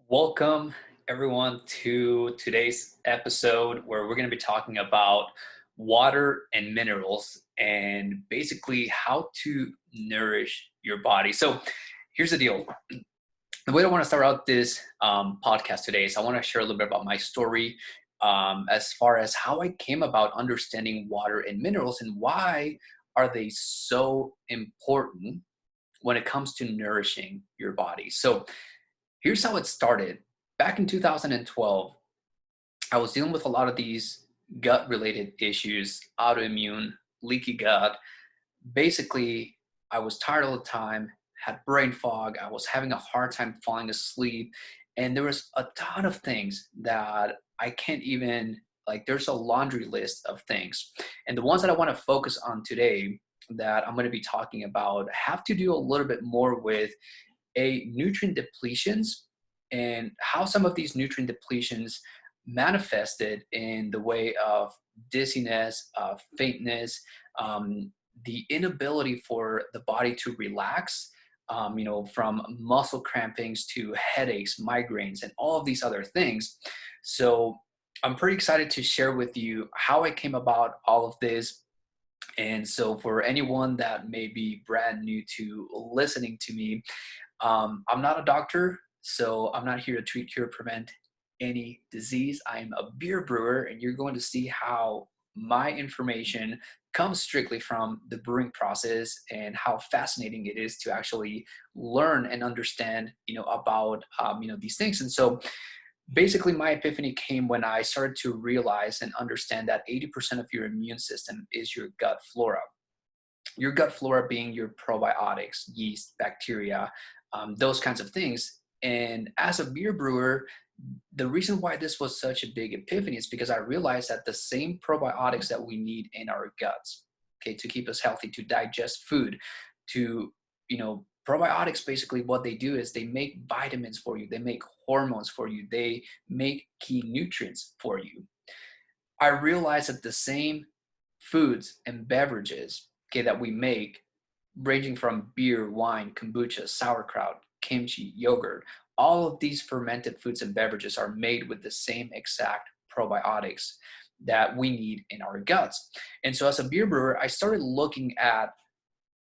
Welcome, everyone, to today's episode where we're going to be talking about water and minerals and basically how to nourish your body. So, here's the deal. The way I want to start out this podcast today is I want to share a little bit about my story as far as how I came about understanding water and minerals and why are they so important when it comes to nourishing your body. So, here's how it started. Back in 2012, I was dealing with a lot of these gut related issues, autoimmune, leaky gut. Basically, I was tired all the time, had brain fog, I was having a hard time falling asleep, and there was a ton of things that I can't even like there's a laundry list of things. And the ones that I want to focus on today that I'm going to be talking about have to do a little bit more with nutrient depletions and how some of these nutrient depletions manifested in the way of dizziness, faintness, the inability for the body to relax, from muscle crampings to headaches, migraines, and all of these other things. So I'm pretty excited to share with you how I came about all of this. And so for anyone that may be brand new to listening to me, I'm not a doctor, so I'm not here to treat, cure, prevent any disease. I'm a beer brewer, and you're going to see how my information comes strictly from the brewing process and how fascinating it is to actually learn and understand, about, these things. And so basically my epiphany came when I started to realize and understand that 80% of your immune system is your gut flora. Your gut flora being your probiotics, yeast, bacteria, those kinds of things. And as a beer brewer, the reason why this was such a big epiphany is because I realized that the same probiotics that we need in our guts, okay, to keep us healthy, to digest food, probiotics basically what they do is they make vitamins for you, they make hormones for you, they make key nutrients for you. I realized that the same foods and beverages, okay, that we make, ranging from beer, wine, kombucha, sauerkraut, kimchi, yogurt, all of these fermented foods and beverages are made with the same exact probiotics that we need in our guts. And so as a beer brewer, I started looking at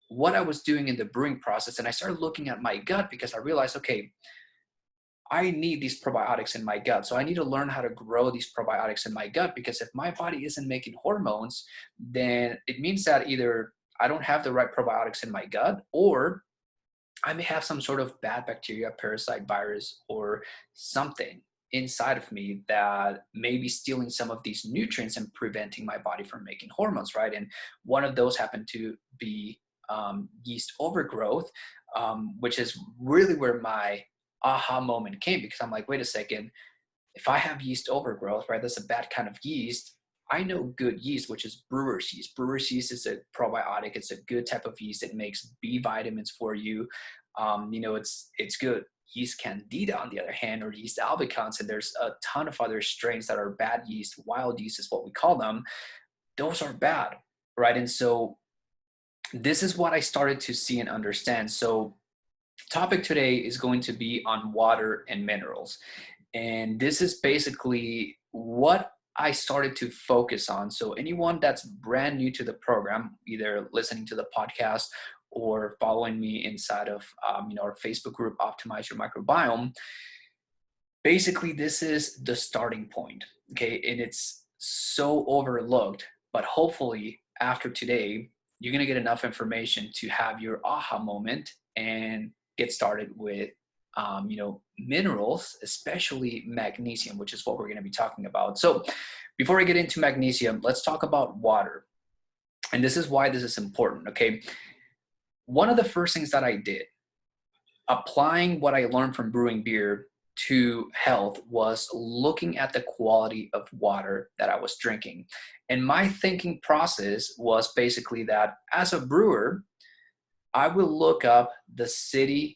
what I was doing in the brewing process, and I started looking at my gut because I realized, okay, I need these probiotics in my gut. So I need to learn how to grow these probiotics in my gut, because if my body isn't making hormones, then it means that either I don't have the right probiotics in my gut, or I may have some sort of bad bacteria, parasite, virus, or something inside of me that may be stealing some of these nutrients and preventing my body from making hormones, right? And one of those happened to be yeast overgrowth, which is really where my aha moment came, because I'm like, wait a second, if I have yeast overgrowth, right, that's a bad kind of yeast. I know good yeast, which is brewer's yeast. Brewer's yeast is a probiotic. It's a good type of yeast. It makes B vitamins for you. It's good. Yeast candida, on the other hand, or yeast albicans, and there's a ton of other strains that are bad yeast. Wild yeast is what we call them. Those are bad, right? And so this is what I started to see and understand. So the topic today is going to be on water and minerals. And this is basically what I started to focus on. So anyone that's brand new to the program, either listening to the podcast or following me inside of our Facebook group, Optimize Your Microbiome, basically this is the starting point, okay? And it's so overlooked, but hopefully after today, you're gonna get enough information to have your aha moment and get started with minerals, especially magnesium, which is what we're going to be talking about. So before I get into magnesium, let's talk about water. And this is why this is important, okay? One of the first things that I did, applying what I learned from brewing beer to health, was looking at the quality of water that I was drinking. And my thinking process was basically that as a brewer, I will look up the city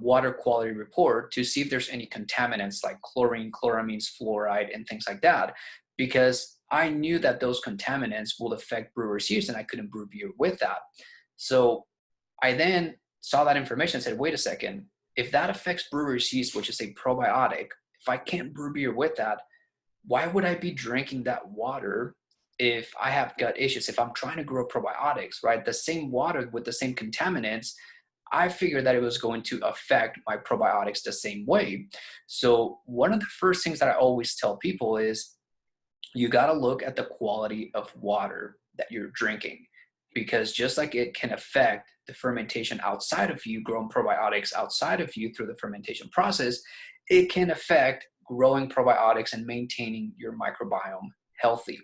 water quality report to see if there's any contaminants like chlorine, chloramines, fluoride, and things like that, because I knew that those contaminants will affect brewers' yeast, and I couldn't brew beer with that. So I then saw that information and said, wait a second, if that affects brewer's yeast, which is a probiotic, if I can't brew beer with that, why would I be drinking that water if I have gut issues? If I'm trying to grow probiotics, right? The same water with the same contaminants, I figured that it was going to affect my probiotics the same way. So one of the first things that I always tell people is you got to look at the quality of water that you're drinking, because just like it can affect the fermentation outside of you, growing probiotics outside of you through the fermentation process, it can affect growing probiotics and maintaining your microbiome healthy.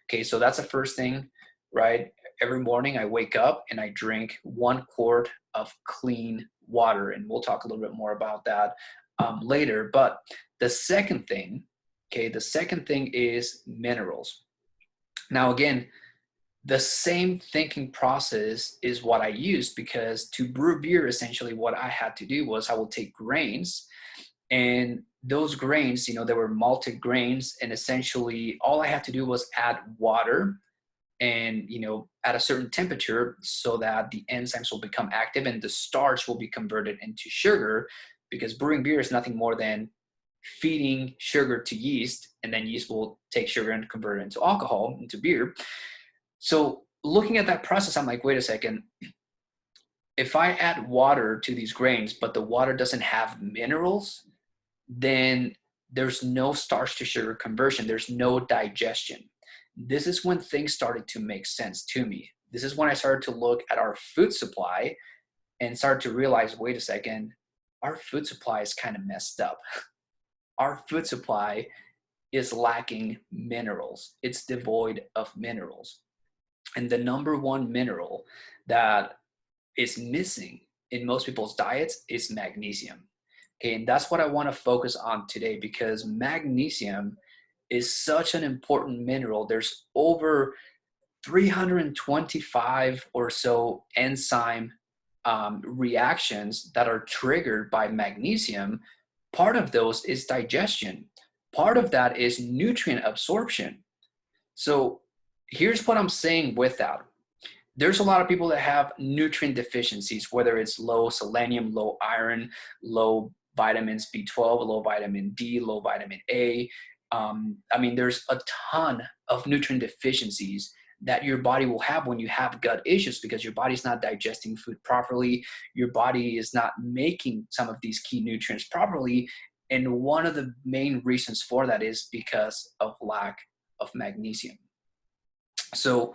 Okay, so that's the first thing, right? Every morning I wake up and I drink 1 quart of clean water, and we'll talk a little bit more about that later. But the second thing, okay, the second thing is minerals. Now, again, the same thinking process is what I used, because to brew beer, essentially what I had to do was I would take grains, and those grains, they were malted grains, and essentially all I had to do was add water and, at a certain temperature so that the enzymes will become active and the starch will be converted into sugar, because brewing beer is nothing more than feeding sugar to yeast, and then yeast will take sugar and convert it into alcohol, into beer. So looking at that process, I'm like, wait a second, if I add water to these grains, but the water doesn't have minerals, then there's no starch to sugar conversion. There's no digestion. This is when things started to make sense to me. This is when I started to look at our food supply and started to realize, wait a second, our food supply is kind of messed up. Our food supply is lacking minerals. It's devoid of minerals. And the number one mineral that is missing in most people's diets is magnesium. Okay, and that's what I want to focus on today, because magnesium is such an important mineral. There's over 325 or so enzyme reactions that are triggered by magnesium. Part of those is digestion. Part of that is nutrient absorption. So here's what I'm saying with that. There's a lot of people that have nutrient deficiencies, whether it's low selenium, low iron, low vitamins B12, low vitamin D, low vitamin A. There's a ton of nutrient deficiencies that your body will have when you have gut issues, because your body's not digesting food properly. Your body is not making some of these key nutrients properly. And one of the main reasons for that is because of lack of magnesium. So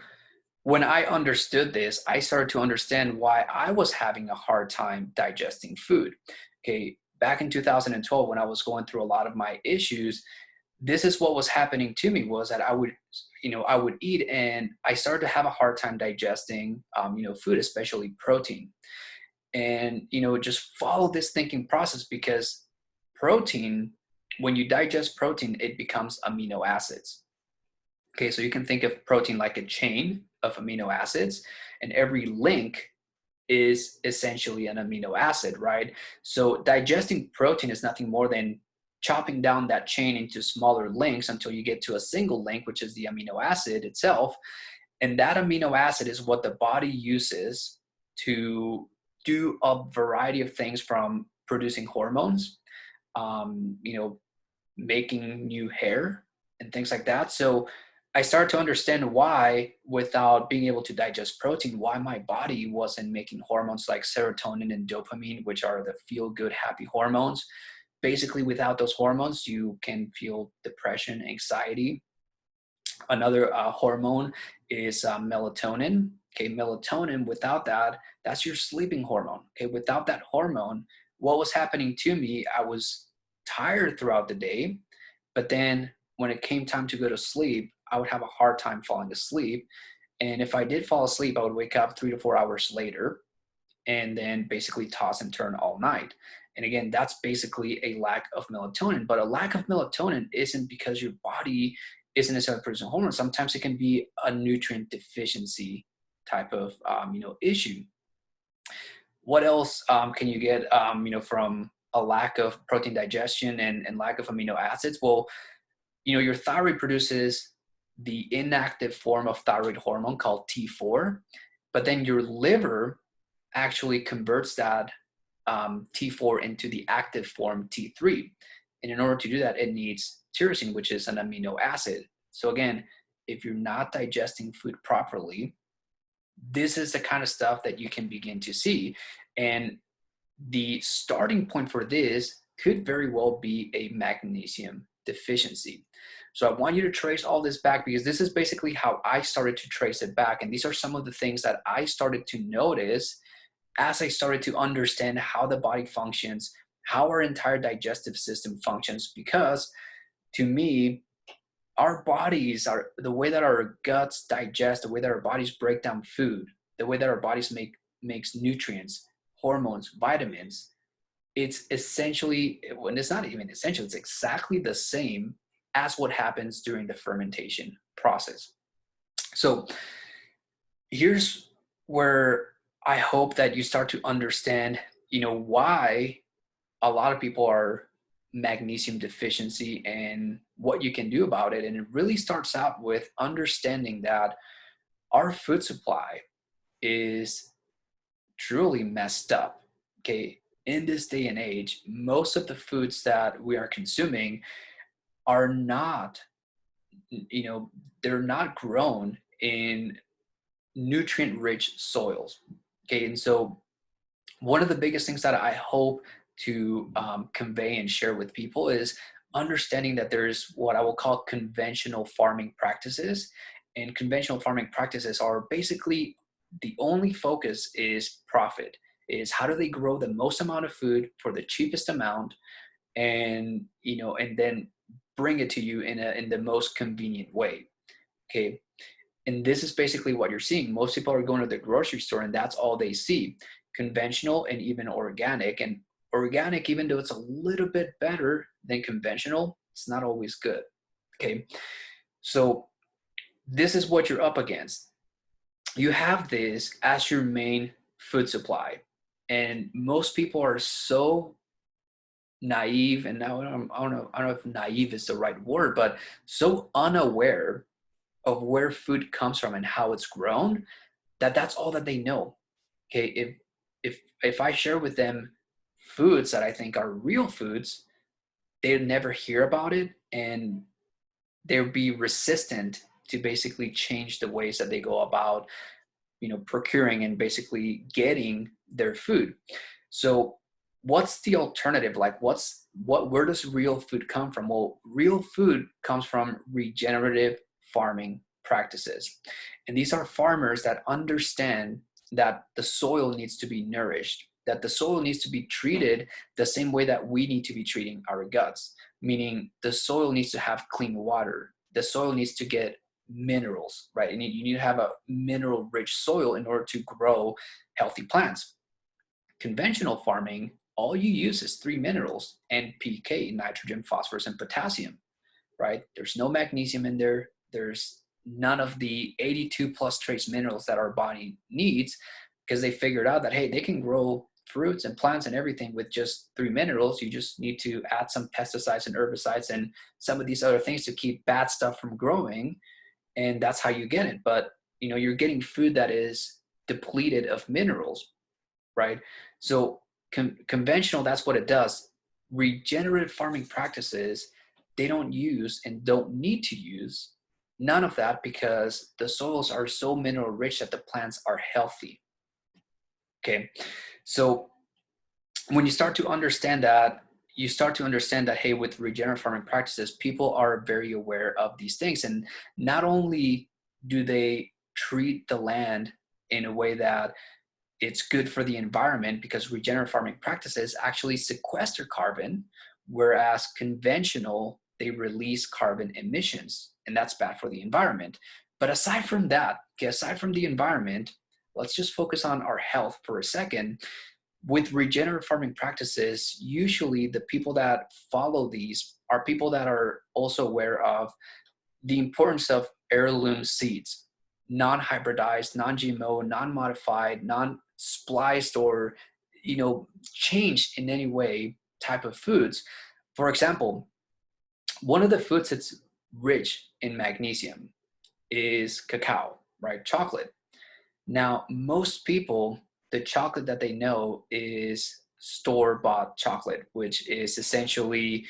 when I understood this, I started to understand why I was having a hard time digesting food. Okay, back in 2012, when I was going through a lot of my issues, this is what was happening to me, was that I would eat, and I started to have a hard time digesting, food, especially protein. And, just follow this thinking process, because protein, when you digest protein, it becomes amino acids. Okay, so you can think of protein like a chain of amino acids, and every link is essentially an amino acid, right? So digesting protein is nothing more than chopping down that chain into smaller links until you get to a single link, which is the amino acid itself. And that amino acid is what the body uses to do a variety of things, from producing hormones, making new hair and things like that. So I started to understand why, without being able to digest protein, why my body wasn't making hormones like serotonin and dopamine, which are the feel-good, happy hormones. Basically, without those hormones, you can feel depression, anxiety. Another hormone is melatonin. Okay, melatonin, without that, that's your sleeping hormone. Okay, without that hormone, what was happening to me, I was tired throughout the day, but then when it came time to go to sleep, I would have a hard time falling asleep. And if I did fall asleep, I would wake up 3 to 4 hours later, and then basically toss and turn all night. And again, that's basically a lack of melatonin. But a lack of melatonin isn't because your body isn't necessarily producing hormones. Sometimes it can be a nutrient deficiency type of issue. What else can you get from a lack of protein digestion and lack of amino acids? Well, your thyroid produces the inactive form of thyroid hormone called T4, but then your liver actually converts that T4 into the active form T3. And in order to do that, it needs tyrosine, which is an amino acid. So again, if you're not digesting food properly, this is the kind of stuff that you can begin to see. And the starting point for this could very well be a magnesium deficiency. So I want you to trace all this back, because this is basically how I started to trace it back. And these are some of the things that I started to notice as I started to understand how the body functions, how our entire digestive system functions. Because to me, our bodies are the way that our guts digest, the way that our bodies break down food, the way that our bodies makes nutrients, hormones, vitamins. It's essentially, when it's not even essential, it's exactly the same as what happens during the fermentation process. So here's where I hope that you start to understand, why a lot of people are magnesium deficiency and what you can do about it. And it really starts out with understanding that our food supply is truly messed up. Okay. In this day and age, most of the foods that we are consuming are not, they're not grown in nutrient rich soils. Okay. And so one of the biggest things that I hope to convey and share with people is understanding that there's what I will call conventional farming practices. And conventional farming practices are basically, the only focus is profit, is how do they grow the most amount of food for the cheapest amount, and and then bring it to you in the most convenient way. Okay. And this is basically what you're seeing. Most people are going to the grocery store and that's all they see. Conventional and even organic. And organic, even though it's a little bit better than conventional, it's not always good. Okay. So this is what you're up against. You have this as your main food supply. And most people are so naive, and now I don't know if naive is the right word, but so unaware of where food comes from and how it's grown, that that's all that they know. Okay. If I share with them foods that I think are real foods, they'd never hear about it, and they'll be resistant to basically change the ways that they go about procuring and basically getting their food. So what's the alternative? Like where does real food come from? Well, real food comes from regenerative farming practices. And these are farmers that understand that the soil needs to be nourished, that the soil needs to be treated the same way that we need to be treating our guts, meaning the soil needs to have clean water. The soil needs to get minerals, right? And you need to have a mineral rich soil in order to grow healthy plants. Conventional farming, all you use is three minerals: NPK, nitrogen, phosphorus, and potassium, right? There's no magnesium in there. There's none of the 82 plus trace minerals that our body needs, because they figured out that, hey, they can grow fruits and plants and everything with just three minerals. You just need to add some pesticides and herbicides and some of these other things to keep bad stuff from growing. And that's how you get it. But, you're getting food that is depleted of minerals, right? So conventional, that's what it does. Regenerative farming practices, they don't use and don't need to use none of that, because the soils are so mineral rich that the plants are healthy. Okay. So when you start to understand that, hey, with regenerative farming practices, people are very aware of these things. And not only do they treat the land in a way that it's good for the environment, because regenerative farming practices actually sequester carbon, whereas conventional, they release carbon emissions, and that's bad for the environment. But aside from that, okay, aside from the environment, let's just focus on our health for a second. With regenerative farming practices, usually the people that follow these are people that are also aware of the importance of heirloom seeds, non-hybridized, non-GMO, non-modified, non-spliced, or changed in any way type of foods. For example, one of the foods that's rich in magnesium is cacao, right? Chocolate. Now, most people, the chocolate that they know is store-bought chocolate, which is essentially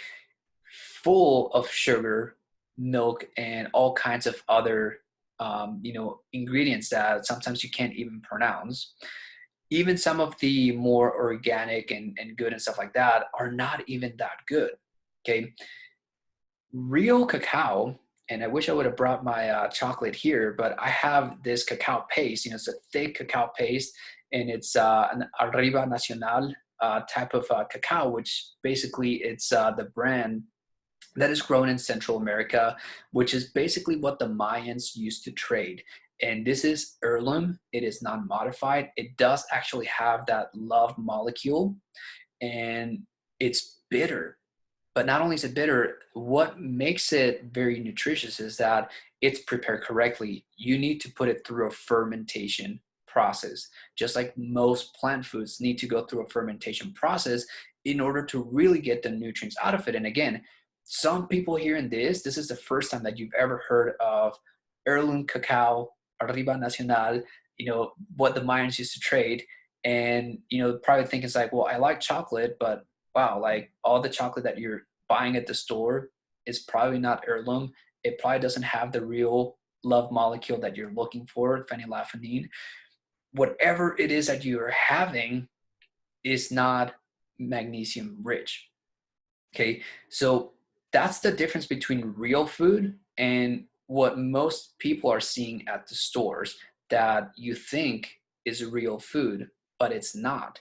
full of sugar, milk, and all kinds of other ingredients that sometimes you can't even pronounce. Even some of the more organic and good and stuff like that are not even that good. Okay, real cacao, and I wish I would have brought my chocolate here, but I have this cacao paste. It's a thick cacao paste, and it's an Arriba Nacional type of cacao, which basically it's the brand that is grown in Central America, which is basically what the Mayans used to trade. And this is heirloom. It is non-modified. It does actually have that love molecule, and it's bitter. But not only is it bitter, what makes it very nutritious is that it's prepared correctly. You need to put it through a fermentation process, just like most plant foods need to go through a fermentation process in order to really get the nutrients out of it. And again, some people hearing this is the first time that you've ever heard of heirloom cacao, Arriba Nacional, what the Mayans used to trade. And, probably thinking it's like, well, I like chocolate, but wow, like all the chocolate that you're buying at the store is probably not heirloom. It probably doesn't have the real love molecule that you're looking for, phenylephrine. Whatever it is that you're having is not magnesium rich. Okay, so that's the difference between real food and what most people are seeing at the stores that you think is real food, but it's not.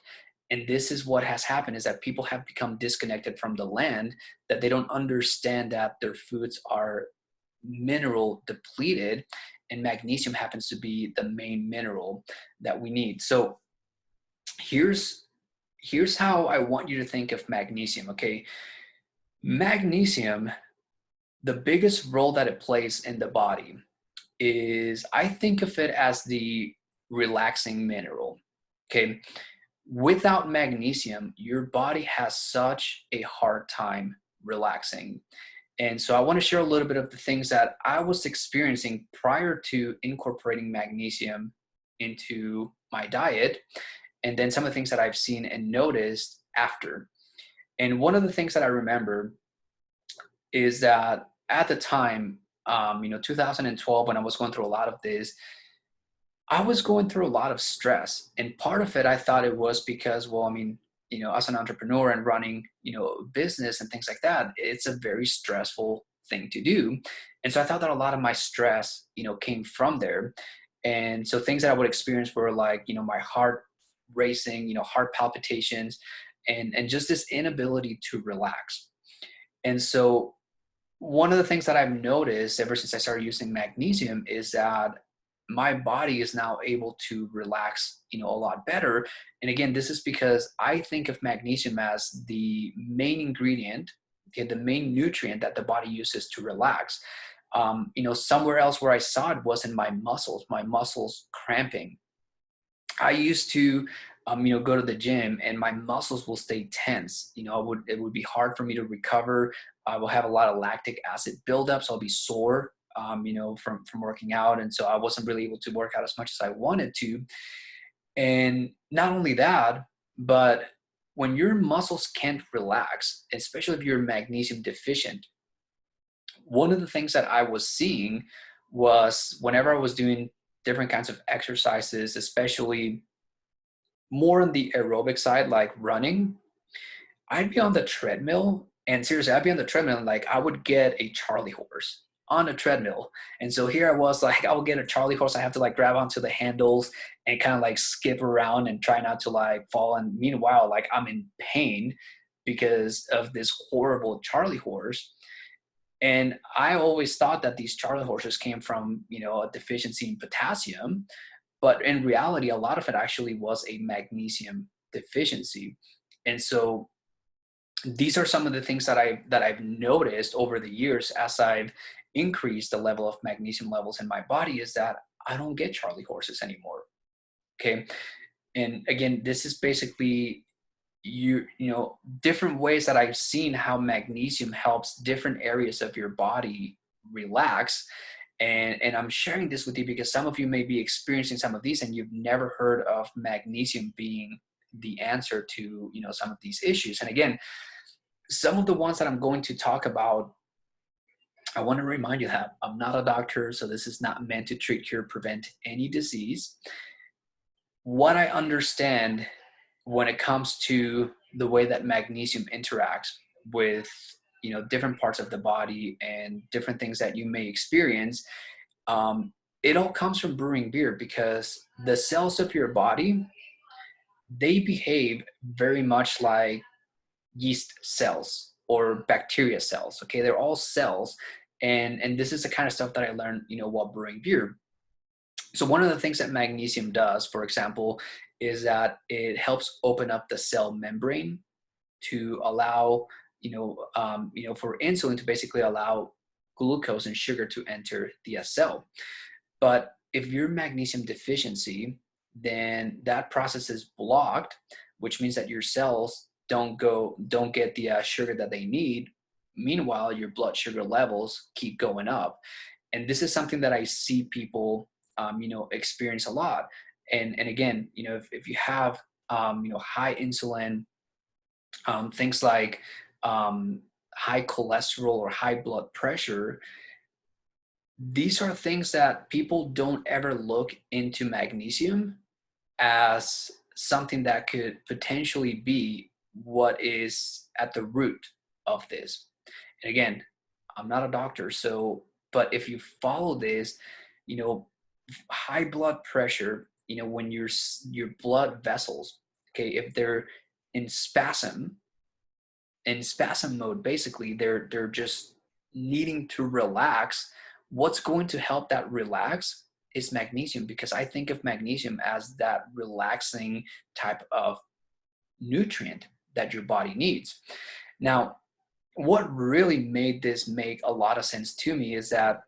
And this is what has happened, is that people have become disconnected from the land, that they don't understand that their foods are mineral depleted, and magnesium happens to be the main mineral that we need. So here's how I want you to think of magnesium. Okay, magnesium, the biggest role that it plays in the body is, I think of it as the relaxing mineral. Okay, without magnesium, your body has such a hard time relaxing. And so I want to share a little bit of the things that I was experiencing prior to incorporating magnesium into my diet, and then some of the things that I've seen and noticed after. And one of the things that I remember is that at the time, 2012, when I was going through a lot of this, I was going through a lot of stress. And part of it, I thought it was because, well, as an entrepreneur and running, a business and things like that, it's a very stressful thing to do. And so I thought that a lot of my stress, came from there. And so things that I would experience were like, my heart racing, heart palpitations, and just this inability to relax. And so one of the things that I've noticed ever since I started using magnesium is that my body is now able to relax, a lot better. And again, this is because I think of magnesium as the main ingredient, okay, the main nutrient that the body uses to relax. Somewhere else where I saw it was in my muscles cramping. I used to, go to the gym and my muscles will stay tense. It would be hard for me to recover. I will have a lot of lactic acid buildup, so I'll be sore, from working out. And so I wasn't really able to work out as much as I wanted to. And not only that, but when your muscles can't relax, especially if you're magnesium deficient, one of the things that I was seeing was whenever I was doing different kinds of exercises, especially more on the aerobic side, like running, I'd be on the treadmill, and seriously, I'd be on the treadmill and like I would get a Charlie horse on a treadmill. And so here I was like, I would get a Charlie horse. I have to like grab onto the handles and kind of like skip around and try not to like fall. And meanwhile, like I'm in pain because of this horrible Charlie horse. And I always thought that these Charlie horses came from, a deficiency in potassium. But in reality, a lot of it actually was a magnesium deficiency. And so these are some of the things that I've noticed over the years as I've increased the level of magnesium levels in my body, is that I don't get Charlie horses anymore. Okay. And again, this is basically different ways that I've seen how magnesium helps different areas of your body relax. And I'm sharing this with you because some of you may be experiencing some of these and you've never heard of magnesium being the answer to, some of these issues. And again, some of the ones that I'm going to talk about, I want to remind you that I'm not a doctor, so this is not meant to treat, cure, prevent any disease. What I understand when it comes to the way that magnesium interacts with, different parts of the body and different things that you may experience, it all comes from brewing beer, because the cells of your body, they behave very much like yeast cells or bacteria cells. Okay, they're all cells, and this is the kind of stuff that I learned, while brewing beer. So one of the things that magnesium does, for example, is that it helps open up the cell membrane to allow, for insulin to basically allow glucose and sugar to enter the cell. But if you're magnesium deficiency, then that process is blocked, which means that your cells don't get the sugar that they need. Meanwhile, your blood sugar levels keep going up. And this is something that I see people, experience a lot. And again, if you have, high insulin, things like high cholesterol or high blood pressure, these are things that people don't ever look into magnesium as something that could potentially be what is at the root of this. And again, I'm not a doctor, but if you follow this, high blood pressure, when your blood vessels, okay, if they're in spasm mode, basically they're just needing to relax. What's going to help that relax is magnesium, because I think of magnesium as that relaxing type of nutrient that your body needs. Now, what really made this make a lot of sense to me is that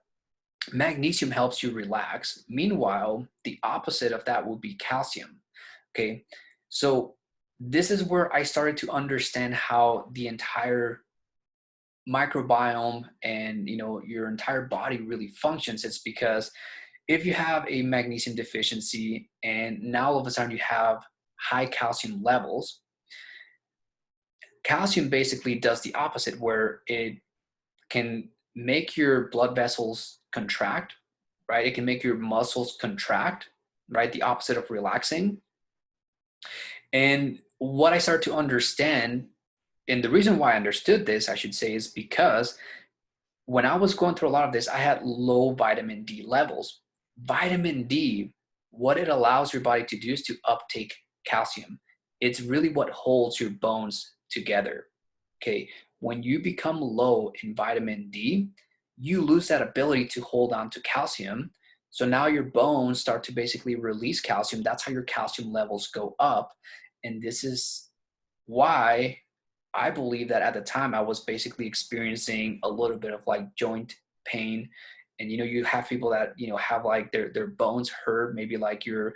magnesium helps you relax. Meanwhile, the opposite of that would be calcium. Okay, so this is where I started to understand how the entire microbiome and your entire body really functions. It's because if you have a magnesium deficiency and now all of a sudden you have high calcium levels, calcium basically does the opposite, where it can make your blood vessels contract, right? It can make your muscles contract, right? The opposite of relaxing. And what I started to understand, and the reason why I understood this, I should say, is because when I was going through a lot of this, I had low vitamin D levels. Vitamin D, what it allows your body to do is to uptake calcium. It's really what holds your bones together. Okay, when you become low in vitamin D, you lose that ability to hold on to calcium. So now your bones start to basically release calcium. That's how your calcium levels go up. And this is why I believe that at the time I was basically experiencing a little bit of like joint pain. And, you have people that, have like their bones hurt, maybe like you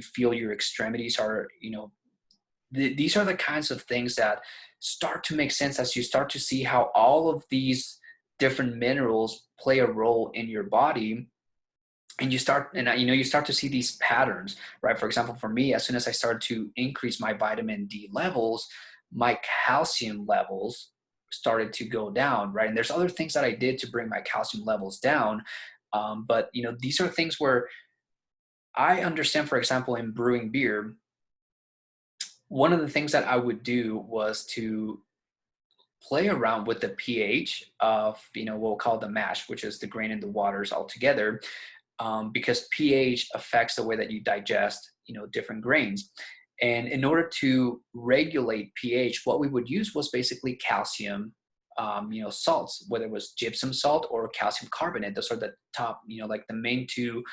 feel your extremities are, these are the kinds of things that start to make sense as you start to see how all of these different minerals play a role in your body. And you start to see these patterns, right? For example, for me, as soon as I started to increase my vitamin D levels, my calcium levels started to go down, right? And there's other things that I did to bring my calcium levels down. But these are things where I understand, for example, in brewing beer, one of the things that I would do was to play around with the pH of, what we'll call the mash, which is the grain and the waters all together, because pH affects the way that you digest, different grains. And in order to regulate pH, what we would use was basically calcium, salts, whether it was gypsum salt or calcium carbonate. Those are the top, like the main two,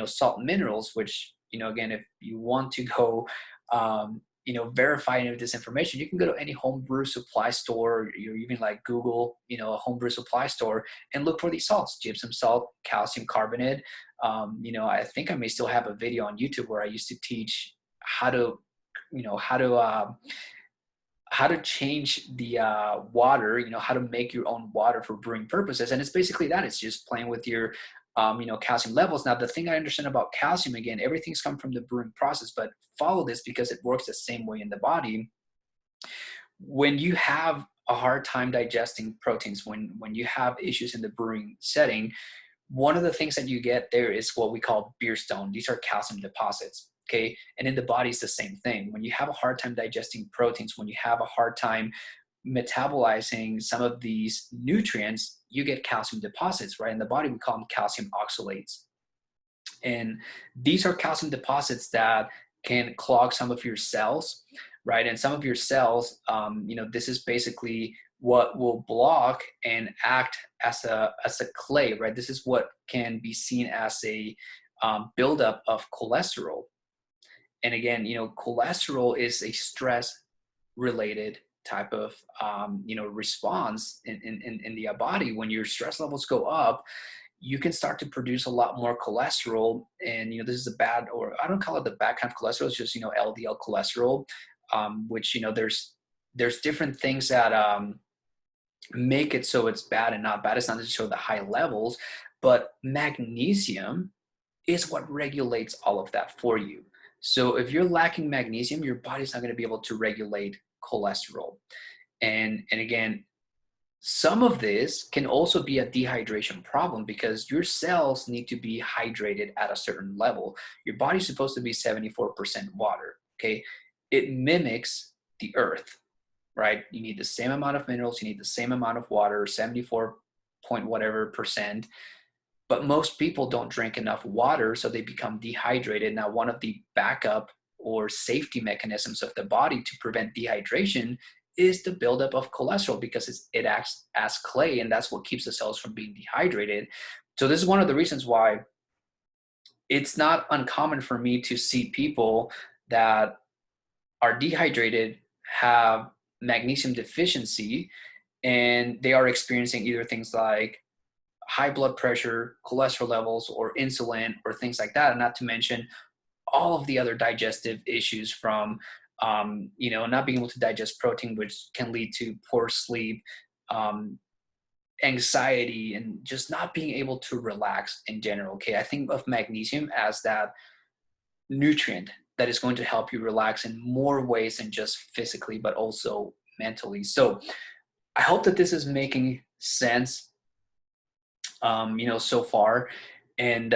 salt minerals, which, again, if you want to go, verify any of this information, you can go to any homebrew supply store, or even like Google, a homebrew supply store, and look for these salts: gypsum salt, calcium carbonate. I think I may still have a video on YouTube where I used to teach how to change the water, how to make your own water for brewing purposes. And it's basically that. It's just playing with your calcium levels. Now, the thing I understand about calcium, again, everything's come from the brewing process, but follow this because it works the same way in the body. When you have a hard time digesting proteins, when you have issues in the brewing setting, one of the things that you get there is what we call beer stone. These are calcium deposits. Okay. And in the body, it's the same thing. When you have a hard time digesting proteins, when you have a hard time metabolizing some of these nutrients, you get calcium deposits, right? In the body, we call them calcium oxalates. And these are calcium deposits that can clog some of your cells, right? And some of your cells, this is basically what will block and act as a clay, right? This is what can be seen as a buildup of cholesterol. And again, cholesterol is a stress related type of response in the body. When your stress levels go up, you can start to produce a lot more cholesterol. And this is a bad, or I don't call it the bad kind of cholesterol, it's just LDL cholesterol, which there's different things that make it so it's bad and not bad. It's not necessarily the high levels, but magnesium is what regulates all of that for you. So if you're lacking magnesium, your body's not going to be able to regulate cholesterol. And again, some of this can also be a dehydration problem because your cells need to be hydrated at a certain level. Your body's supposed to be 74% water, okay? It mimics the earth, right? You need the same amount of minerals, you need the same amount of water, 74 point whatever percent. But most people don't drink enough water, so they become dehydrated. Now, one of the backup or safety mechanisms of the body to prevent dehydration is the buildup of cholesterol because it acts as clay, and that's what keeps the cells from being dehydrated. So this is one of the reasons why it's not uncommon for me to see people that are dehydrated, have magnesium deficiency, and they are experiencing either things like high blood pressure, cholesterol levels, or insulin, or things like that. And not to mention all of the other digestive issues from, not being able to digest protein, which can lead to poor sleep, anxiety, and just not being able to relax in general. Okay. I think of magnesium as that nutrient that is going to help you relax in more ways than just physically, but also mentally. So I hope that this is making sense so far. And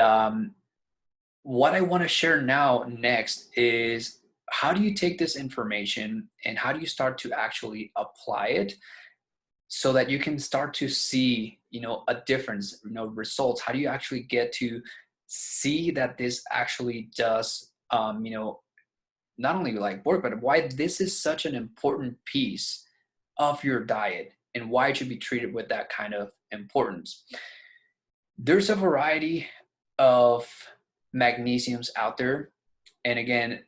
what I want to share next is how do you take this information and how do you start to actually apply it so that you can start to see, a difference, results? How do you actually get to see that this actually does, not only like work, but why this is such an important piece of your diet and why it should be treated with that kind of importance. There's a variety of magnesiums out there. And again,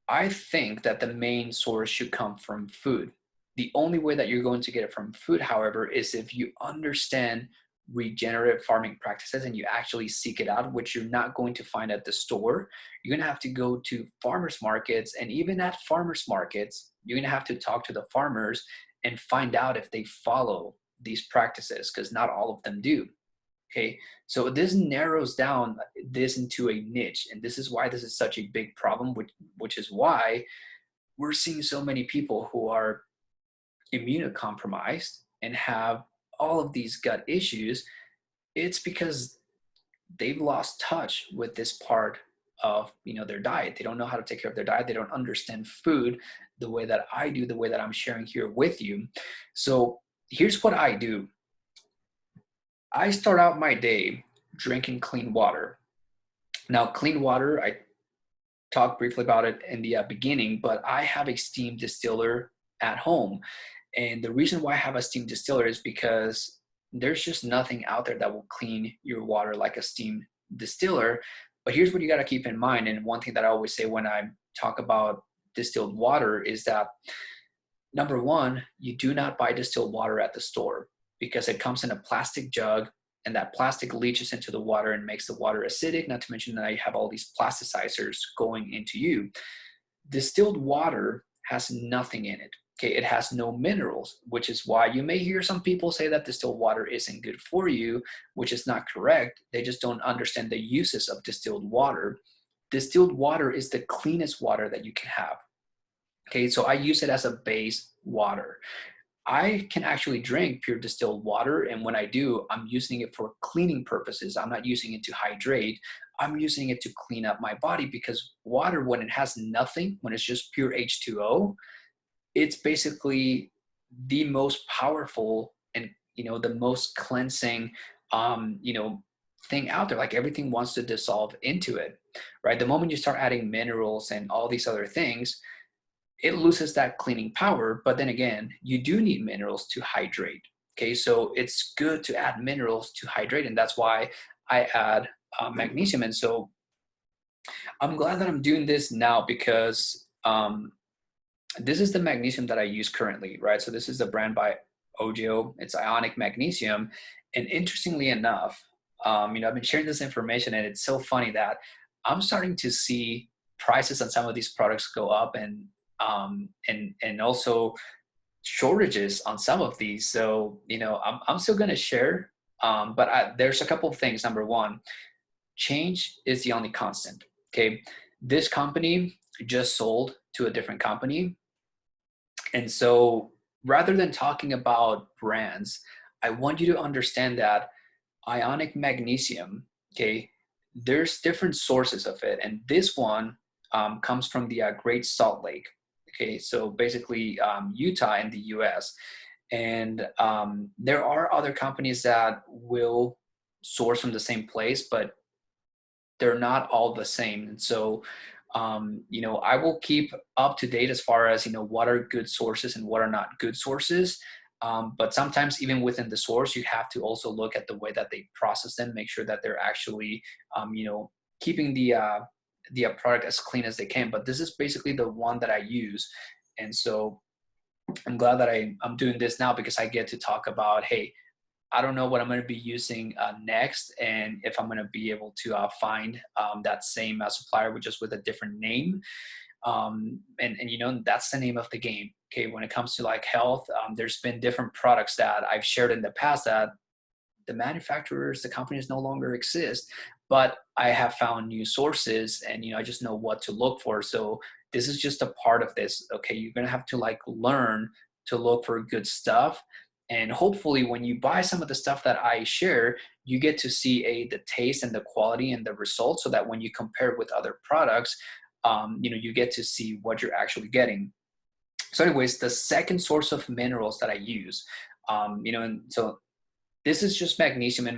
I think that the main source should come from food. The only way that you're going to get it from food, however, is if you understand regenerative farming practices and you actually seek it out, which you're not going to find at the store. You're going to have to go to farmers markets, and even at farmers markets, you're going to have to talk to the farmers and find out if they follow these practices, because not all of them do. Okay, so this narrows down this into a niche, and this is why this is such a big problem, which is why we're seeing so many people who are immunocompromised and have all of these gut issues. It's because they've lost touch with this part of their diet. They don't know how to take care of their diet. They don't understand food the way that I do, the way that I'm sharing here with you. So here's what I do. I start out my day drinking clean water. Now, clean water, I talked briefly about it in the beginning, but I have a steam distiller at home. And the reason why I have a steam distiller is because there's just nothing out there that will clean your water like a steam distiller. But here's what you got to keep in mind. And one thing that I always say when I talk about distilled water is that, number one, you do not buy distilled water at the store, because it comes in a plastic jug and that plastic leaches into the water and makes the water acidic, not to mention that you have all these plasticizers going into you. Distilled water has nothing in it. Okay, it has no minerals, which is why you may hear some people say that distilled water isn't good for you, which is not correct. They just don't understand the uses of distilled water. Distilled water is the cleanest water that you can have. Okay, so I use it as a base water. I can actually drink pure distilled water, and when I do, I'm using it for cleaning purposes. I'm not using it to hydrate. I'm using it to clean up my body, because water, when it has nothing, when it's just pure H2O, it's basically the most powerful and, the most cleansing, thing out there. Like, everything wants to dissolve into it, right? The moment you start adding minerals and all these other things, it loses that cleaning power. But then again, you do need minerals to hydrate. Okay, so it's good to add minerals to hydrate, and that's why I add magnesium. And so I'm glad that I'm doing this now, because this is the magnesium that I use currently, right? So this is the brand by Ogeo. It's ionic magnesium. And interestingly enough, I've been sharing this information, and it's so funny that I'm starting to see prices on some of these products go up, and also shortages on some of these. So, I'm still going to share, but there's a couple of things. Number one, change is the only constant. Okay. This company just sold to a different company. And so, rather than talking about brands, I want you to understand that ionic magnesium, okay, there's different sources of it. And this one comes from the Great Salt Lake. Okay, so basically Utah in the US. And there are other companies that will source from the same place, but they're not all the same. And so, I will keep up to date as far as, what are good sources and what are not good sources. But sometimes even within the source, you have to also look at the way that they process them, make sure that they're actually, keeping the product as clean as they can. But this is basically the one that I use. And so I'm glad that I'm doing this now, because I get to talk about, hey, I don't know what I'm going to be using next, and if I'm going to be able to find that same supplier, just with a different name. And that's the name of the game. Okay, when it comes to like health, there's been different products that I've shared in the past that the manufacturers, the companies no longer exist, but I have found new sources, and I just know what to look for. So this is just a part of this. Okay, you're going to have to like learn to look for good stuff. And hopefully when you buy some of the stuff that I share, you get to see the taste and the quality and the results, so that when you compare it with other products, you get to see what you're actually getting. So anyways, the second source of minerals that I use, and so this is just magnesium, and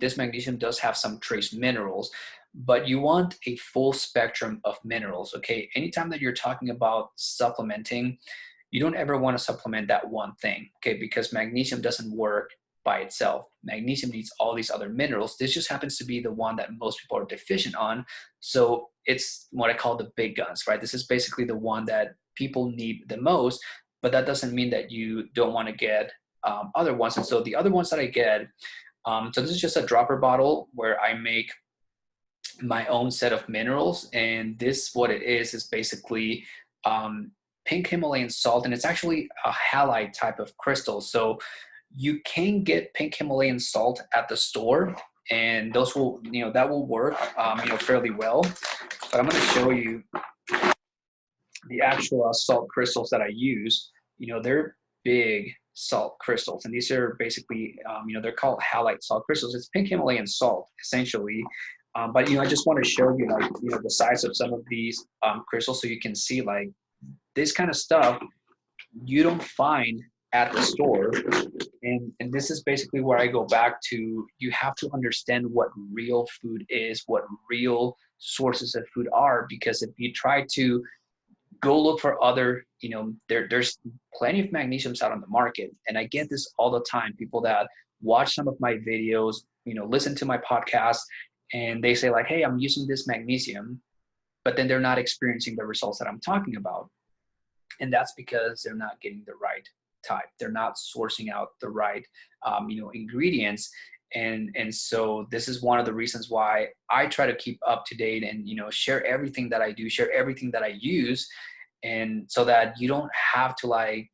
this magnesium does have some trace minerals, but you want a full spectrum of minerals. Okay, anytime that you're talking about supplementing, you don't ever want to supplement that one thing, okay? Because magnesium doesn't work by itself. Magnesium needs all these other minerals. This just happens to be the one that most people are deficient on. So it's what I call the big guns, right? This is basically the one that people need the most, but that doesn't mean that you don't want to get other ones. And so the other ones that I get, so this is just a dropper bottle where I make my own set of minerals. And this, what it is basically pink Himalayan salt, and it's actually a halite type of crystal. So you can get pink Himalayan salt at the store, and those will, that will work, fairly well. But I'm going to show you the actual salt crystals that I use. They're big salt crystals, and these are basically, they're called halite salt crystals. It's pink Himalayan salt, essentially. But I just want to show you, like, the size of some of these crystals, so you can see, like, this kind of stuff you don't find at the store. And this is basically where I go back to, you have to understand what real food is, what real sources of food are, because if you try to go look for other, there's plenty of magnesiums out on the market. And I get this all the time. People that watch some of my videos, listen to my podcast, and they say like, hey, I'm using this magnesium, but then they're not experiencing the results that I'm talking about. And that's because they're not getting the right type. They're not sourcing out the right, ingredients. And so this is one of the reasons why I try to keep up to date and, share everything that I do, share everything that I use. And so that you don't have to, like,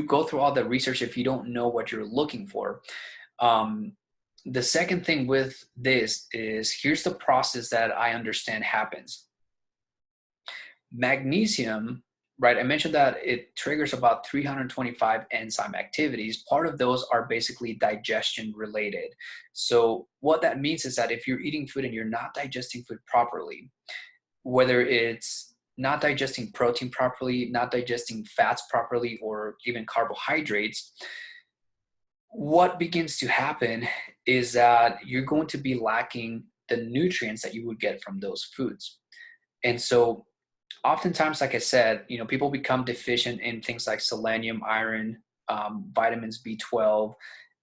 go through all the research if you don't know what you're looking for. Um, the second thing with this is, here's the process that I understand happens. Magnesium, right? I mentioned that it triggers about 325 enzyme activities. Part of those are basically digestion related. So what that means is that if you're eating food and you're not digesting food properly, whether it's not digesting protein properly, not digesting fats properly, or even carbohydrates, what begins to happen is that you're going to be lacking the nutrients that you would get from those foods. And so oftentimes, like I said, people become deficient in things like selenium, iron, vitamins B12,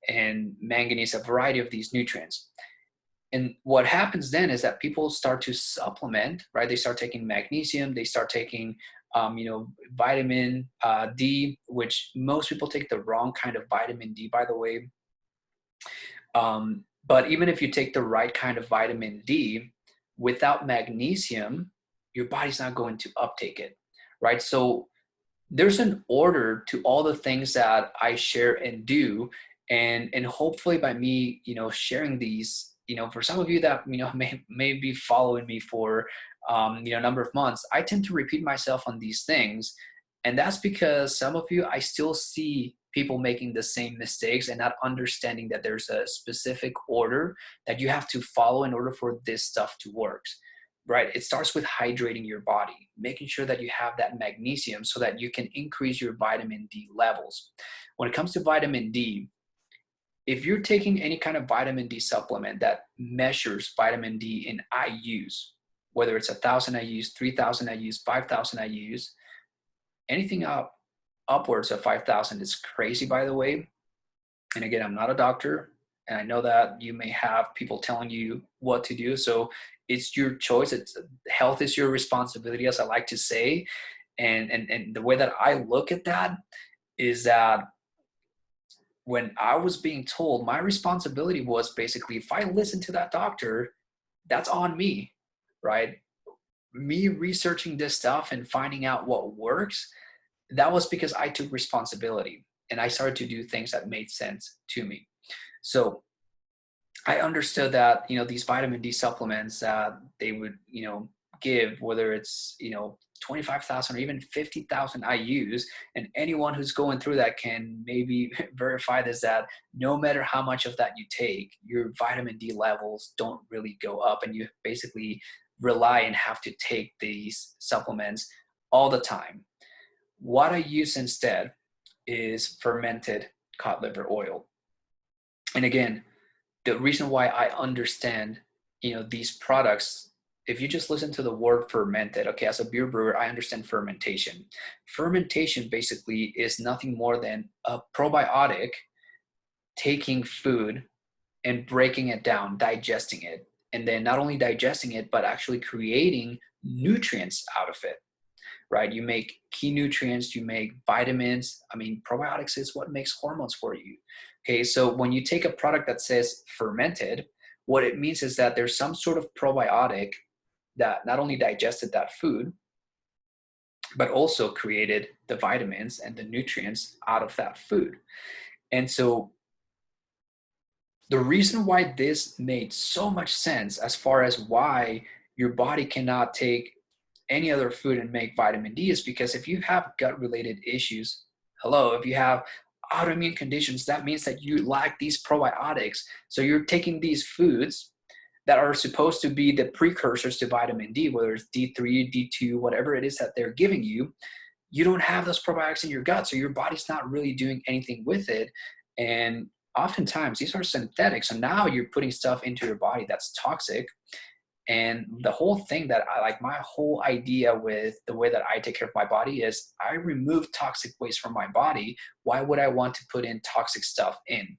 and manganese, a variety of these nutrients. And what happens then is that people start to supplement, right? They start taking magnesium, they start taking, vitamin D, which most people take the wrong kind of vitamin D, by the way. But even if you take the right kind of vitamin D, without magnesium, your body's not going to uptake it, right? So there's an order to all the things that I share and do. And hopefully by me, sharing these, for some of you that, may be following me for, a number of months, I tend to repeat myself on these things. And that's because some of you, I still see people making the same mistakes and not understanding that there's a specific order that you have to follow in order for this stuff to work, right? It starts with hydrating your body, making sure that you have that magnesium so that you can increase your vitamin D levels. When it comes to vitamin D, if you're taking any kind of vitamin D supplement that measures vitamin D in IUs, whether it's 1,000 IUs, 3,000 IUs, 5,000 IUs, anything upwards of 5,000 is crazy, by the way. And again, I'm not a doctor, and I know that you may have people telling you what to do. So it's your choice. Health is your responsibility, as I like to say. And the way that I look at that is that when I was being told, my responsibility was basically, if I listen to that doctor, that's on me, right? Me researching this stuff and finding out what works, that was because I took responsibility and I started to do things that made sense to me. So I understood that, these vitamin D supplements that they would, give, whether it's, 25,000 or even 50,000 IUs, and anyone who's going through that can maybe verify this, that no matter how much of that you take, your vitamin D levels don't really go up, and you basically rely and have to take these supplements all the time. What I use instead is fermented cod liver oil. And again, the reason why I understand, these products, if you just listen to the word fermented, okay, as a beer brewer, I understand fermentation. Fermentation basically is nothing more than a probiotic taking food and breaking it down, digesting it, and then not only digesting it, but actually creating nutrients out of it, right? You make key nutrients, you make vitamins. I mean, probiotics is what makes hormones for you. Okay, so when you take a product that says fermented, what it means is that there's some sort of probiotic that not only digested that food, but also created the vitamins and the nutrients out of that food. And so the reason why this made so much sense, as far as why your body cannot take any other food and make vitamin D, is because if you have gut related issues, if you have autoimmune conditions, that means that you lack these probiotics. So you're taking these foods that are supposed to be the precursors to vitamin D, whether it's D3, D2, whatever it is that they're giving you, you don't have those probiotics in your gut. So your body's not really doing anything with it. And oftentimes these are synthetic. So now you're putting stuff into your body that's toxic. And the whole thing that I like, my whole idea with the way that I take care of my body is I remove toxic waste from my body. Why would I want to put in toxic stuff in?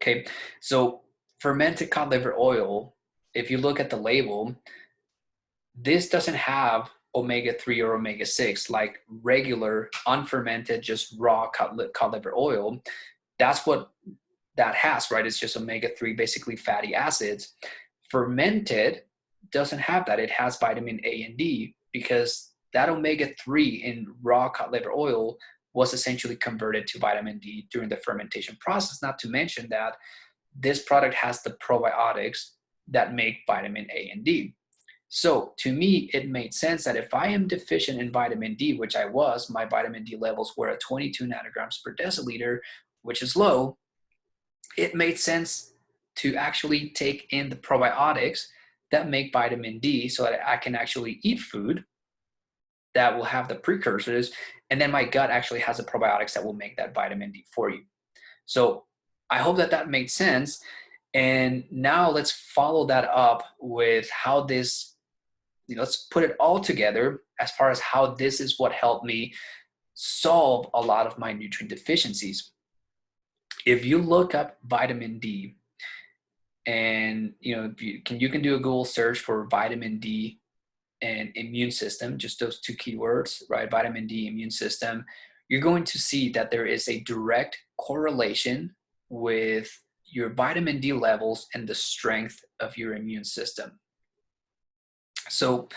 Okay, so fermented cod liver oil, if you look at the label, this doesn't have omega-3 or omega-6 like regular unfermented, just raw cod liver oil. That's what that has, right? It's just omega-3, basically fatty acids. Fermented doesn't have that. It has vitamin A and D, because that omega-3 in raw cod liver oil was essentially converted to vitamin D during the fermentation process, not to mention that this product has the probiotics that make vitamin A and D. So to me, it made sense that if I am deficient in vitamin D, which I was, my vitamin D levels were at 22 nanograms per deciliter, which is low, it made sense to actually take in the probiotics that make vitamin D so that I can actually eat food that will have the precursors, and then my gut actually has the probiotics that will make that vitamin D for you. So I hope that that made sense. And now let's follow that up with how this, let's put it all together as far as how this is what helped me solve a lot of my nutrient deficiencies. If you look up vitamin D, and you can do a Google search for vitamin D and immune system, just those two keywords, right? Vitamin D, immune system. You're going to see that there is a direct correlation with your vitamin D levels and the strength of your immune system. So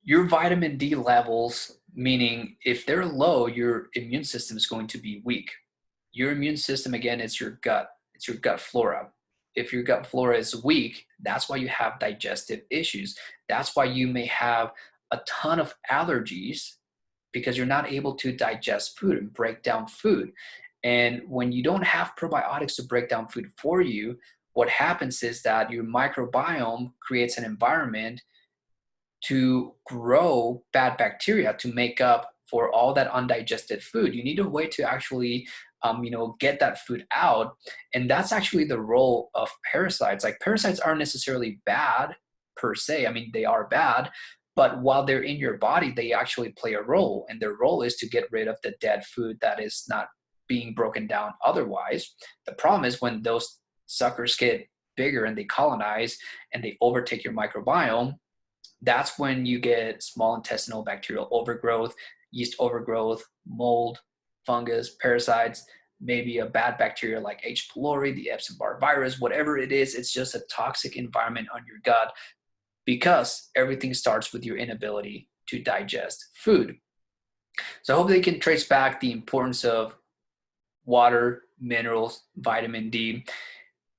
your vitamin D levels, meaning if they're low, your immune system is going to be weak. Your immune system, again, it's your gut. It's your gut flora. If your gut flora is weak, that's why you have digestive issues. That's why you may have a ton of allergies, because you're not able to digest food and break down food. And when you don't have probiotics to break down food for you, what happens is that your microbiome creates an environment to grow bad bacteria to make up for all that undigested food. You need a way to actually get that food out. And that's actually the role of parasites. Like, parasites aren't necessarily bad per se. I mean, they are bad, but while they're in your body, they actually play a role. And their role is to get rid of the dead food that is not being broken down otherwise. The problem is when those suckers get bigger and they colonize and they overtake your microbiome, that's when you get small intestinal bacterial overgrowth, yeast overgrowth, mold, fungus, parasites, maybe a bad bacteria like H. pylori, the Epstein-Barr virus, whatever it is. It's just a toxic environment on your gut, because everything starts with your inability to digest food. So I hope they can trace back the importance of water, minerals, vitamin D,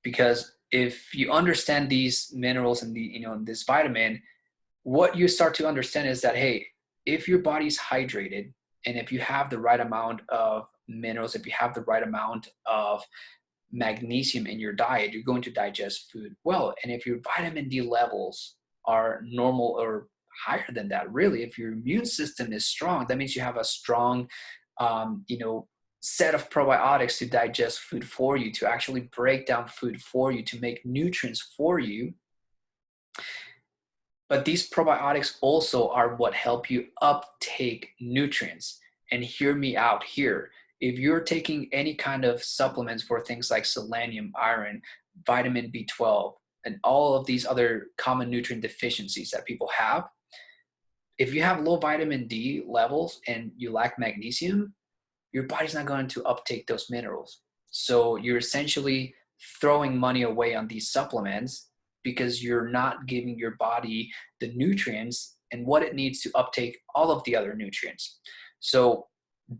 because if you understand these minerals and this vitamin, what you start to understand is that, hey, if your body's hydrated and if you have the right amount of minerals, if you have the right amount of magnesium in your diet, you're going to digest food well. And if your vitamin D levels are normal or higher than that, really, if your immune system is strong, that means you have a strong, set of probiotics to digest food for you, to actually break down food for you, to make nutrients for you. But these probiotics also are what help you uptake nutrients. And hear me out here. If you're taking any kind of supplements for things like selenium, iron, vitamin B12, and all of these other common nutrient deficiencies that people have, if you have low vitamin D levels and you lack magnesium, your body's not going to uptake those minerals. So you're essentially throwing money away on these supplements, because you're not giving your body the nutrients and what it needs to uptake all of the other nutrients. So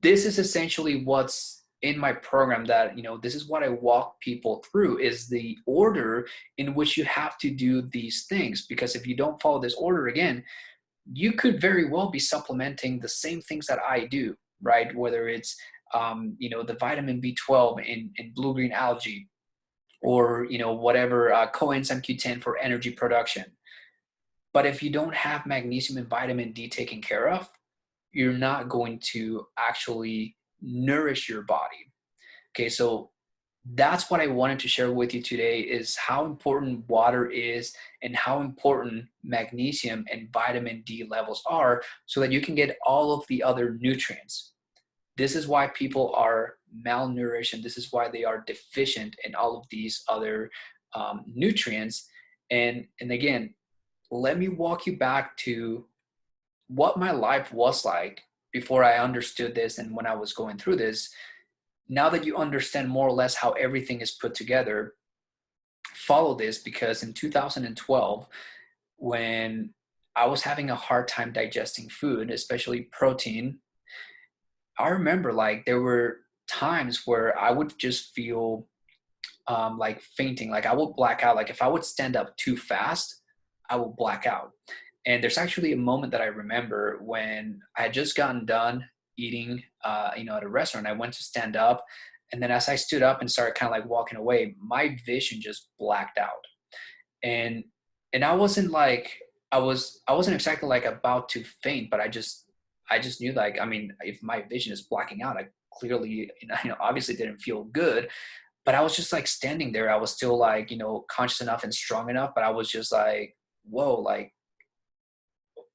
this is essentially what's in my program, that, this is what I walk people through, is the order in which you have to do these things. Because if you don't follow this order, again, you could very well be supplementing the same things that I do, right? Whether it's, the vitamin B12 in blue-green algae, or whatever coenzyme Q10 for energy production. But if you don't have magnesium and vitamin D taken care of, you're not going to actually nourish your body. Okay, so that's what I wanted to share with you today, is how important water is and how important magnesium and vitamin D levels are, so that you can get all of the other nutrients. This is why people are malnourished, and this is why they are deficient in all of these other nutrients. And again, let me walk you back to what my life was like before I understood this and when I was going through this. Now that you understand more or less how everything is put together, follow this, because in 2012, when I was having a hard time digesting food, especially protein. I remember like there were times where I would just feel like fainting, like I would black out. Like if I would stand up too fast, I would black out. And there's actually a moment that I remember when I had just gotten done eating, at a restaurant. I went to stand up, and then as I stood up and started kind of like walking away, my vision just blacked out. And I wasn't like I wasn't exactly like about to faint, but I just knew, like, I mean, if my vision is blacking out, I clearly, obviously didn't feel good. But I was just like standing there. I was still like, conscious enough and strong enough, but I was just like, whoa, like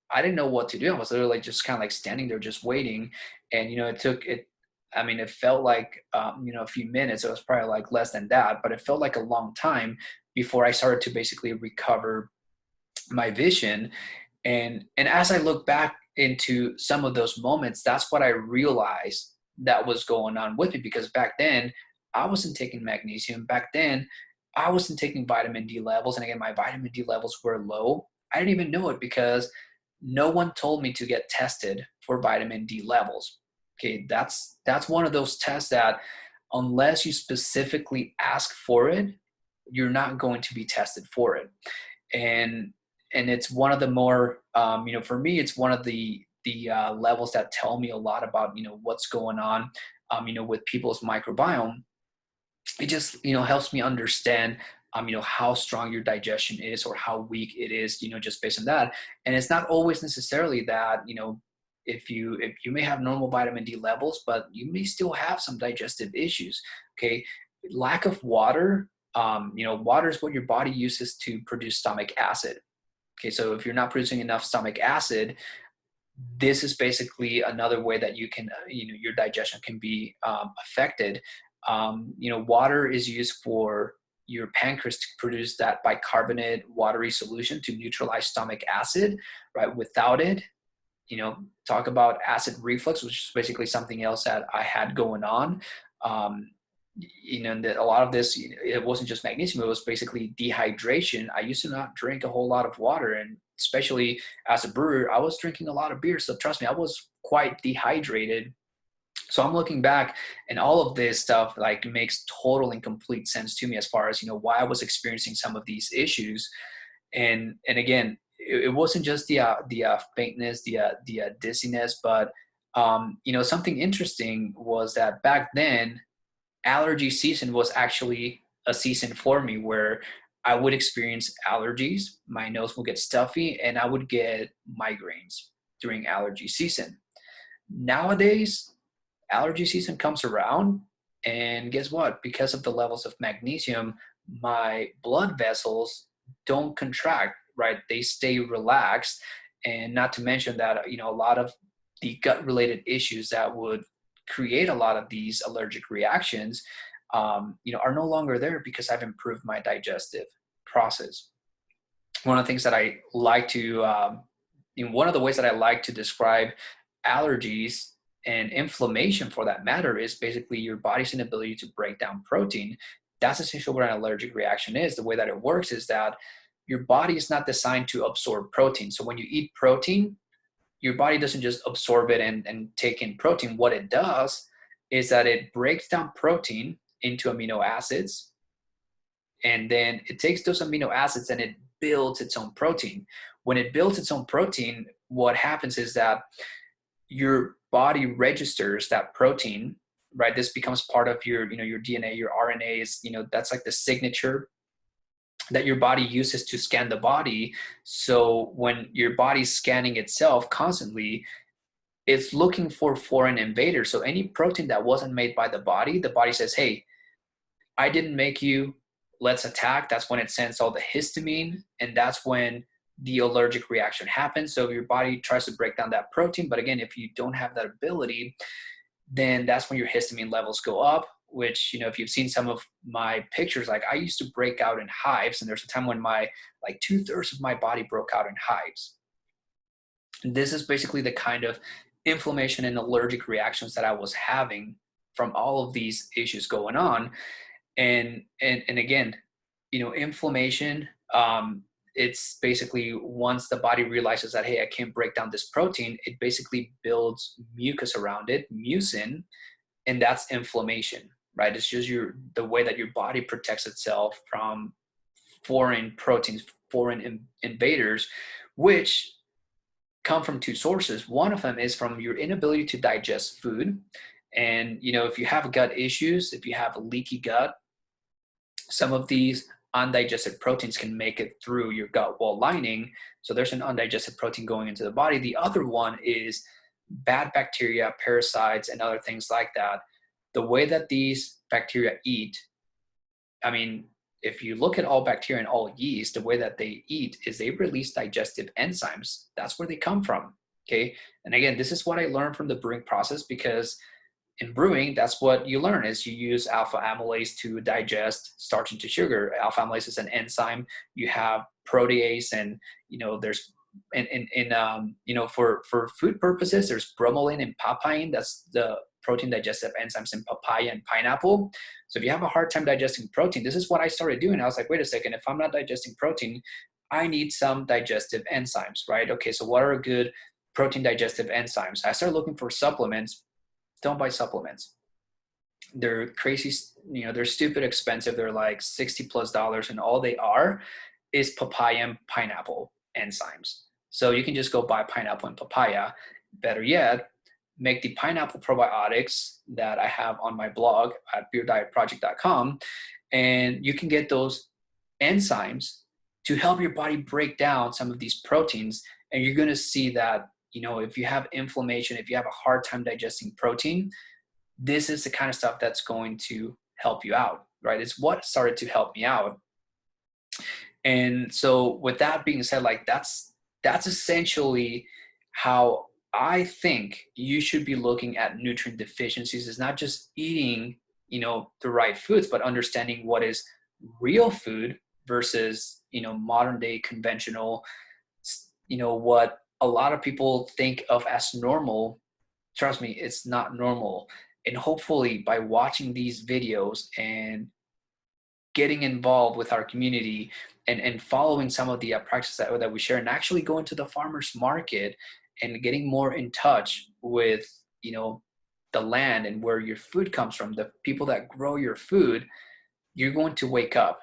I didn't know what to do. I was literally like just kind of like standing there just waiting. And it took it I mean, it felt like a few minutes. It was probably like less than that, but it felt like a long time before I started to basically recover my vision. And as I look back into some of those moments, that's what I realized that was going on with me, because back then I wasn't taking magnesium. Back then I wasn't taking vitamin D levels, and again my vitamin D levels were low. I didn't even know it because no one told me to get tested for vitamin D levels. Okay, that's one of those tests that unless you specifically ask for it, you're not going to be tested for it. and and it's one of the more for me, it's one of the levels that tell me a lot about what's going on with people's microbiome. It just helps me understand how strong your digestion is or how weak it is, just based on that. And it's not always necessarily that if you may have normal vitamin D levels, but you may still have some digestive issues. Okay, lack of water. Water is what your body uses to produce stomach acid. Okay, so if you're not producing enough stomach acid, this is basically another way that you can, your digestion can be affected. Water is used for your pancreas to produce that bicarbonate watery solution to neutralize stomach acid, right? Without it, talk about acid reflux, which is basically something else that I had going on. Um, and that a lot of this, it wasn't just magnesium, it was basically dehydration. I used to not drink a whole lot of water, and especially as a brewer, I was drinking a lot of beer. So trust me, I was quite dehydrated. So I'm looking back, and all of this stuff like makes total and complete sense to me as far as why I was experiencing some of these issues. And again, it wasn't just the faintness, the dizziness, but something interesting was that back then allergy season was actually a season for me where I would experience allergies, my nose would get stuffy, and I would get migraines during allergy season. Nowadays, allergy season comes around, and guess what? Because of the levels of magnesium, my blood vessels don't contract, right? They stay relaxed. And not to mention that, a lot of the gut related issues that would create a lot of these allergic reactions, are no longer there because I've improved my digestive process. One of the things that I like to, one of the ways that I like to describe allergies and inflammation for that matter is basically your body's inability to break down protein. That's essentially what an allergic reaction is. The way that it works is that your body is not designed to absorb protein. So when you eat protein, your body doesn't just absorb it and take in protein. What it does is that it breaks down protein into amino acids, and then it takes those amino acids and it builds its own protein. When it builds its own protein, what happens is that your body registers that protein, right? This becomes part of your DNA, your RNA is, that's like the signature that your body uses to scan the body. So when your body's scanning itself constantly, it's looking for foreign invaders. So any protein that wasn't made by the body says, hey, I didn't make you, let's attack. That's when it sends all the histamine, and that's when the allergic reaction happens. So your body tries to break down that protein. But again, if you don't have that ability, then that's when your histamine levels go up, which, if you've seen some of my pictures, like I used to break out in hives, and there's a time when my, like 2/3 of my body broke out in hives. And this is basically the kind of inflammation and allergic reactions that I was having from all of these issues going on. And again, inflammation, it's basically once the body realizes that, hey, I can't break down this protein, it basically builds mucus around it, mucin, and that's inflammation, right? It's just the way that your body protects itself from foreign proteins, foreign invaders, which come from two sources. One of them is from your inability to digest food. And, if you have gut issues, if you have a leaky gut, some of these undigested proteins can make it through your gut wall lining. So there's an undigested protein going into the body. The other one is bad bacteria, parasites, and other things like that. The way that these bacteria eat, I mean, if you look at all bacteria and all yeast, the way that they eat is they release digestive enzymes. That's where they come from. Okay. And again, this is what I learned from the brewing process, because in brewing, that's what you learn is you use alpha amylase to digest starch into sugar. Alpha amylase is an enzyme. You have protease, and there's for food purposes, there's bromelain and papain. That's the protein digestive enzymes in papaya and pineapple. So if you have a hard time digesting protein, this is what I started doing. I was like, wait a second, if I'm not digesting protein, I need some digestive enzymes, right? Okay, so what are good protein digestive enzymes? I started looking for supplements. Don't buy supplements. They're crazy, they're stupid expensive. They're like $60+ and all they are is papaya and pineapple enzymes. So you can just go buy pineapple and papaya. Better yet, make the pineapple probiotics that I have on my blog at beerdietproject.com, and you can get those enzymes to help your body break down some of these proteins. And you're going to see that, if you have inflammation, if you have a hard time digesting protein, this is the kind of stuff that's going to help you out, right? It's what started to help me out. And so with that being said, like that's essentially how I think you should be looking at nutrient deficiencies. Is not just eating, the right foods, but understanding what is real food versus, modern day conventional, what a lot of people think of as normal. Trust me, it's not normal. And hopefully by watching these videos and getting involved with our community and following some of the practices that we share, and actually going to the farmers market and getting more in touch with, the land and where your food comes from, the people that grow your food, you're going to wake up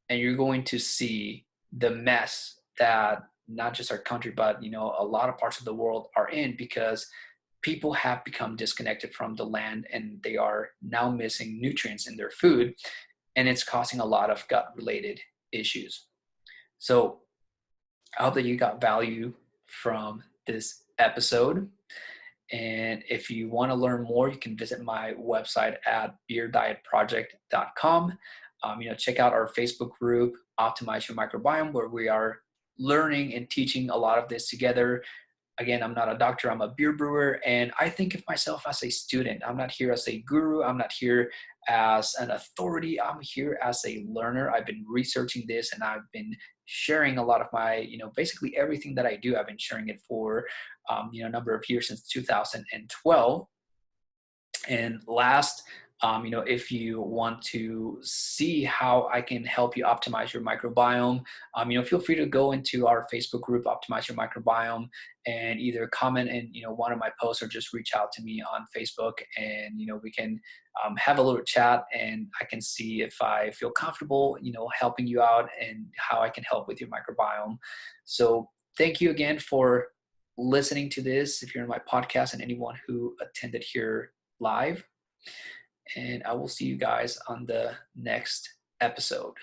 and you're going to see the mess that not just our country, but, a lot of parts of the world are in, because people have become disconnected from the land and they are now missing nutrients in their food, and it's causing a lot of gut related issues. So I hope that you got value from this episode. And if you want to learn more, you can visit my website at beerdietproject.com. Check out our Facebook group, Optimize Your Microbiome, where we are learning and teaching a lot of this together. Again, I'm not a doctor, I'm a beer brewer, and I think of myself as a student. I'm not here as a guru, I'm not here as an authority, I'm here as a learner. I've been researching this and I've been sharing a lot of my, basically everything that I do, I've been sharing it for, a number of years, since 2012. And last, if you want to see how I can help you optimize your microbiome, feel free to go into our Facebook group, Optimize Your Microbiome, and either comment in, one of my posts, or just reach out to me on Facebook, and, we can have a little chat, and I can see if I feel comfortable, helping you out and how I can help with your microbiome. So thank you again for listening to this, if you're in my podcast, and anyone who attended here live. And I will see you guys on the next episode.